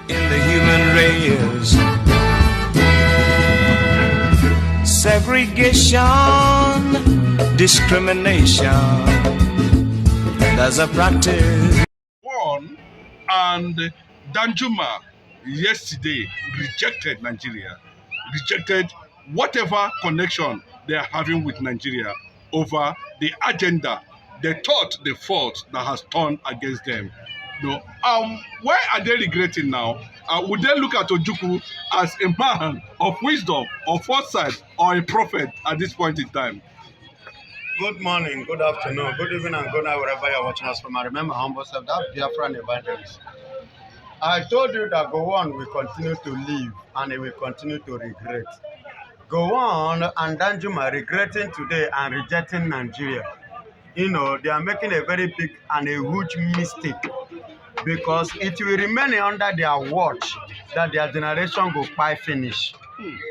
in the human race. Segregation, discrimination, there's a practice. One and Danjuma yesterday rejected Nigeria, rejected whatever connection they are having with Nigeria over the agenda, the thought, the fault that has turned against them. No, why are they regretting now? Would they look at Ojukwu as a man of wisdom, or foresight, or a prophet at this point in time? Good morning, good afternoon, good evening, and good night, wherever you're watching us from. I remember humble self, that biafra and evangelist. I told you that Gowon will continue to live and he will continue to regret. Gowon and Danjuma regretting today and rejecting Nigeria. You know, they are making a very big and a huge mistake, because it will remain under their watch that their generation go by finish.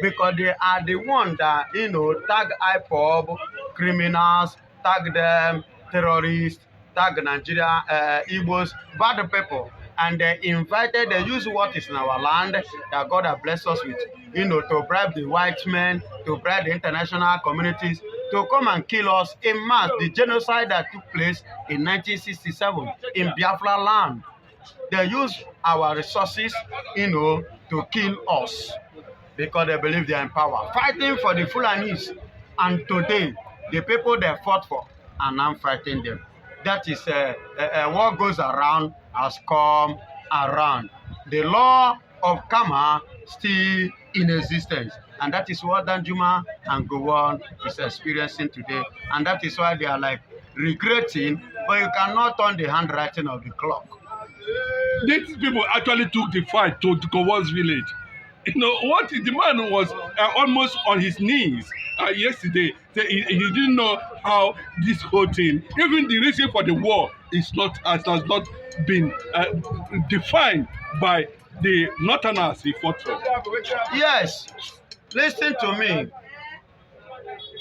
Because they are the one that, you know, tag IPOB, criminals, tag them, terrorists, tag Nigeria, Igbos, bad people. And they use what is in our land that God has blessed us with, you know, to bribe the white men, to bribe the international communities, to come and kill us in mass. The genocide that took place in 1967 in Biafra land. They use our resources, you know, to kill us because they believe they are in power. Fighting for the Fulanis. And today, the people they fought for are now fighting them. That is what goes around has come around. The law of karma still in existence. And that is what Danjuma and Gowon is experiencing today. And that is why they are like regretting, but you cannot turn the handwriting of the clock. These people actually took the fight to Gowon's village. You know what? The man was almost on his knees yesterday. He didn't know how this whole thing, even the reason for the war, has not been defined by the Northerners he fought for. Yes, listen to me.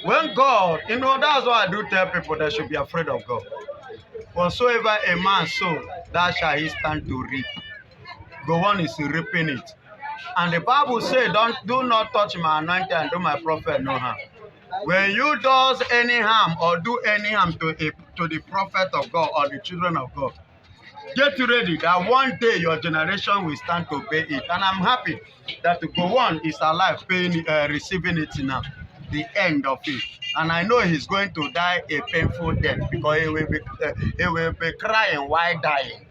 When God, you know, that's why I do tell people they should be afraid of God. Whatsoever a man sow, that shall he stand to reap. Gowon is reaping it. And the Bible says, do not touch my anointing and do my prophet no harm. When you do any harm or do any harm to the prophet of God or the children of God, get ready that one day your generation will stand to pay it. And I'm happy that Gowon is alive, receiving it now, the end of it. And I know he's going to die a painful death, because he will be crying while dying.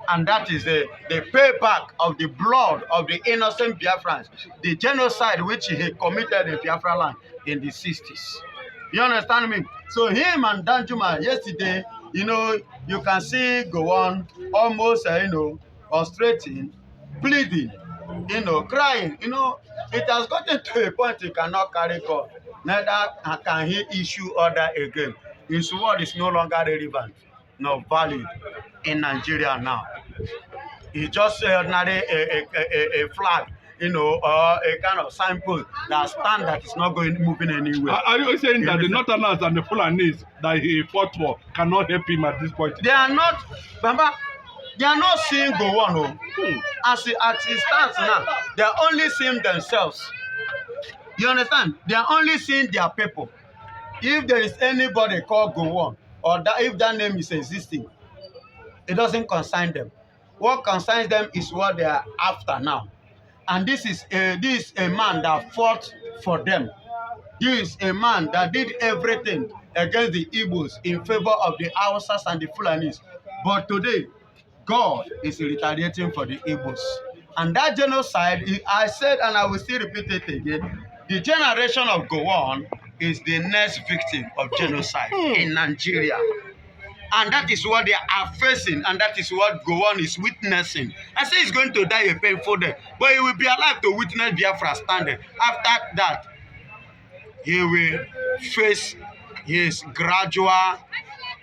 And that is the payback of the blood of the innocent Biafrans, the genocide which he committed in Biafra land in the 60s. You understand me? So him and Danjuma yesterday, you know, you can see Gowon almost, you know, frustrating, bleeding, you know, crying. You know, it has gotten to a point he cannot carry God. Neither can he issue order again. His word is no longer relevant, nor valid in Nigeria now. He just ordinary a flag, you know, or a kind of signpost that stand that is not moving anywhere. Are you saying that the Northerners and the Fulanis that he fought for cannot help him at this point? They are not, Baba, they are not seeing Gowon. As it stands now, they are only seeing themselves. You understand? They are only seeing their people. If there is anybody called Gowon, or if that name is existing, it doesn't concern them. What concerns them is what they are after now. And this is a man that fought for them. This is a man that did everything against the Igbos in favor of the Hausas and the Fulanis. But today, God is retaliating for the Igbos. And that genocide, I said, and I will still repeat it again, the generation of Gowon is the next victim of genocide in Nigeria. And that is what they are facing, and that is what Gowon is witnessing. I say he's going to die a painful death, but he will be alive to witness Biafra standing. After that, he will face his gradual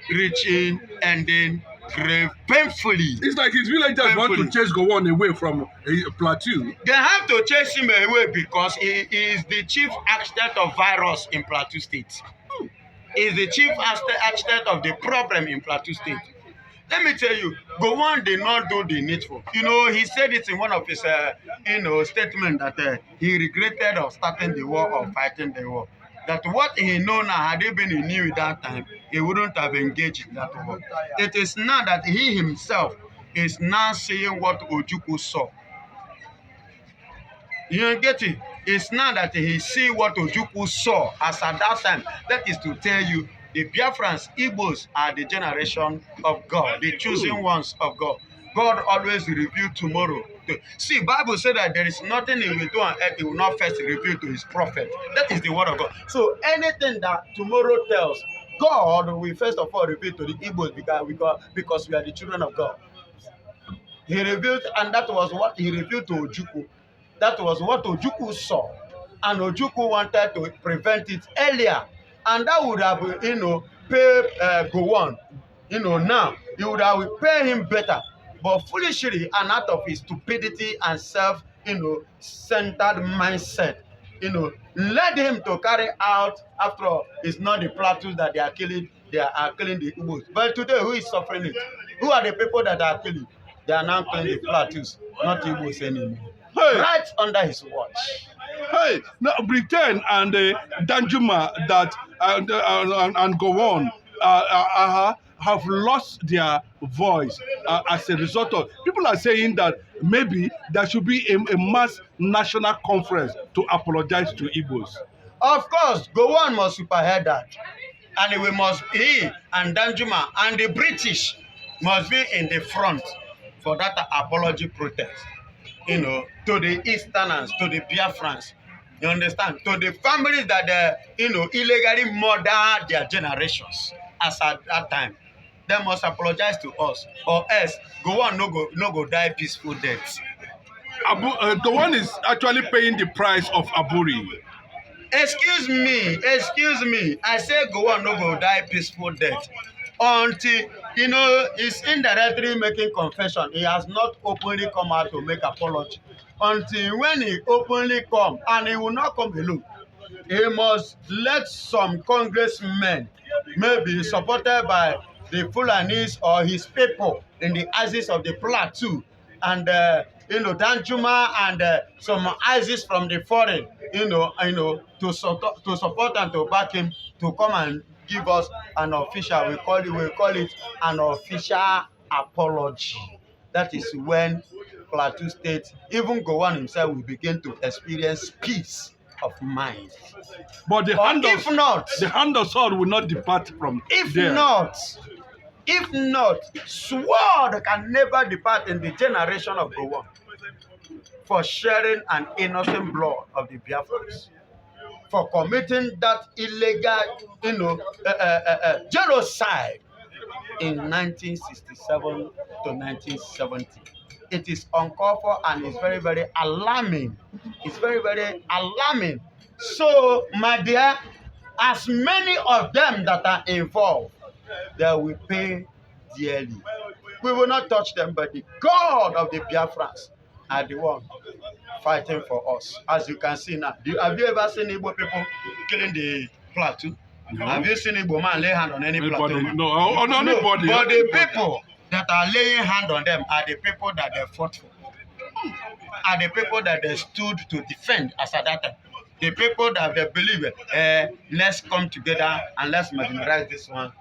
reaching ending grave painfully. It's like his villagers want to chase Gowon away from a plateau. They have to chase him away because he is the chief architect of virus in Plateau State. Is the chief architect of the problem in Plateau State. Let me tell you, Gowon did not do the needful. You know, he said it in one of his, statement that he regretted of starting the war or fighting the war. That what he know now, had he been he knew at that time, he wouldn't have engaged in that war. It is now that he himself is now seeing what Ojukwu saw. You get it? It's now that he see what Ojukwu saw as at that time. That is to tell you, the Biafrans, Igbos are the generation of God, the chosen ones of God. God always reveal tomorrow. See, Bible said that there is nothing he will do on earth he will not first reveal to his prophet. That is the word of God. So anything that tomorrow tells, God will first of all reveal to the Igbos because we are the children of God. He revealed, and that was what he revealed to Ojukwu. That was what Ojukwu saw. And Ojukwu wanted to prevent it earlier. And that would have, pay Gowon. Now, he would have paid him better. But foolishly, and out of his stupidity and self-centered mindset, led him to carry out, after all, it's not the plateaus that they are killing the Igbos. But today, who is suffering it? Who are the people that are killing? They are now killing the plateaus, not Igbos anymore. Hey. Right under his watch. Hey, now Britain and Danjuma that and go on have lost their voice as a result of. People are saying that maybe there should be a mass national conference to apologize to Igbos. Of course, Gowon must superhead that, and he and Danjuma and the British must be in the front for that apology protest. To the Easterners, to the Biafrans, you understand? To the families that, illegally murder their generations as at that time. They must apologize to us, or else Gowon no go die peaceful death. Gowon is actually paying the price of Aburi. Excuse me. I say Gowon no go die peaceful death. Until, he's indirectly making confession. He has not openly come out to make apology. Until when he openly come, and he will not come alone, he must let some congressmen, maybe supported by the Fulanis or his people in the ISIS of the plateau, and Danjuma and some ISIS from the foreign, to support and to back him to come and give us an official, we call it an official apology. That is when Plateau State, even Gowon himself, will begin to experience peace of mind. But the hand of sword will not depart from there. If not, sword can never depart in the generation of Gowon for sharing an innocent blood of the Biafrans, for committing that illegal, genocide in 1967 to 1970. It is uncalled for and it's very, very alarming. It's very, very alarming. So, my dear, as many of them that are involved, they will pay dearly. We will not touch them, but the God of the Biafrans are the one fighting for us. As you can see now, have you ever seen Igbo people killing the plateau? No. Have you seen Igbo man lay hand on any plateau? No, on anybody. But the people that are laying hand on them are the people that they fought for. Are the people that they stood to defend as at that time. The people that they believe, let's come together and let's marginalize this one.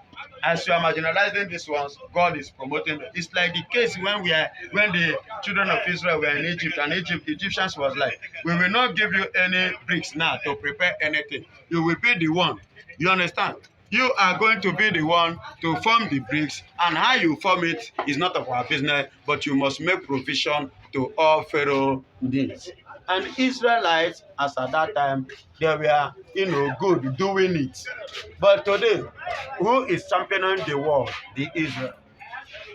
As you are marginalizing these ones, God is promoting them. It's like the case when the children of Israel were in Egypt, and Egyptians was like, we will not give you any bricks now to prepare anything. You will be the one. You understand? You are going to be the one to form the bricks, and how you form it is not of our business, but you must make provision to all Pharaoh needs. And Israelites, as at that time, they were, good doing it. But today, who is championing the world? The Israel.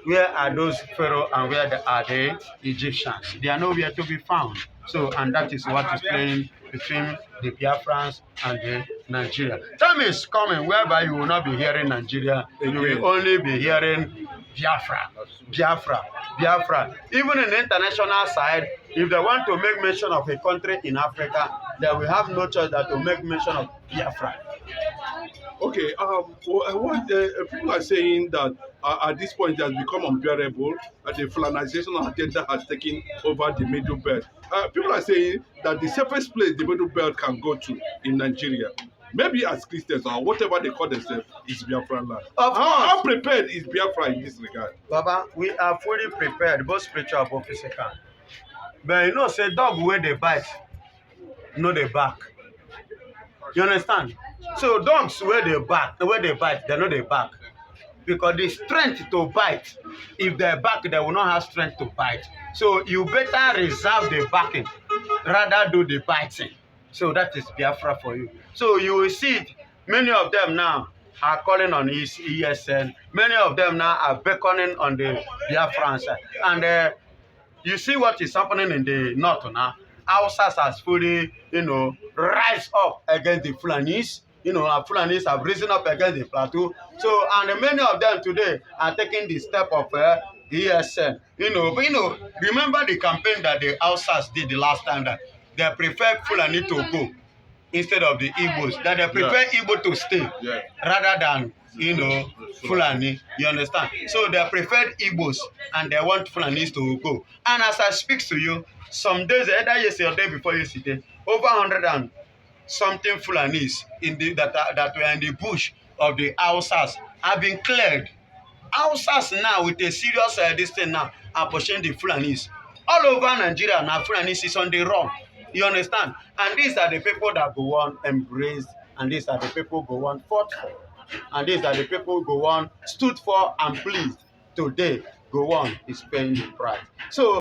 Where are those Pharaoh and where are the Egyptians? They are nowhere to be found. So, and that is what is playing between the Biafrans and the Nigeria. Time is coming whereby you will not be hearing Nigeria, you will only be hearing Biafra. Even in the international side, if they want to make mention of a country in Africa, they will have no choice than to make mention of Biafra. Okay, what people are saying that at this point it has become unbearable. The Fulanization agenda has taken over the Middle Belt. People are saying that the safest place the Middle Belt can go to in Nigeria, maybe as Christians or whatever they call themselves, is Biafra land. Of How course, prepared is Biafra in this regard? Baba, we are fully prepared, both spiritual and physical. But you know, say dog where they bite, no they bark. You understand? So dogs where they bite, they know they bark. Because the strength to bite, if they bark, they will not have strength to bite. So you better reserve the barking, rather do the biting. So that is Biafra for you. So you will see it, many of them now are calling on his ESN. Many of them now are beckoning on the Biafran side. And you see what is happening in the north now. Hausas has fully, rise up against the Fulanis. Our Fulanis have risen up against the plateau. So, and many of them today are taking the step of ESN. But remember the campaign that the Hausas did the last time, that they preferred Fulani to go instead of the Igbos. That they prefer Igbo to stay rather than Fulani. You understand? So they preferred Igbos and they want Fulanis to go. And as I speak to you, some days, either yesterday or day before yesterday, over 100 and something Fulanis that were in the bush of the Hausas have been cleared. Hausas now with a serious this thing now are pushing the Fulanis. All over Nigeria now Fulanis is on the run. You understand? And these are the people that go on embraced, and these are the people go on fought for. And these are the people go on stood for and pleased. Today, go on is paying the price. So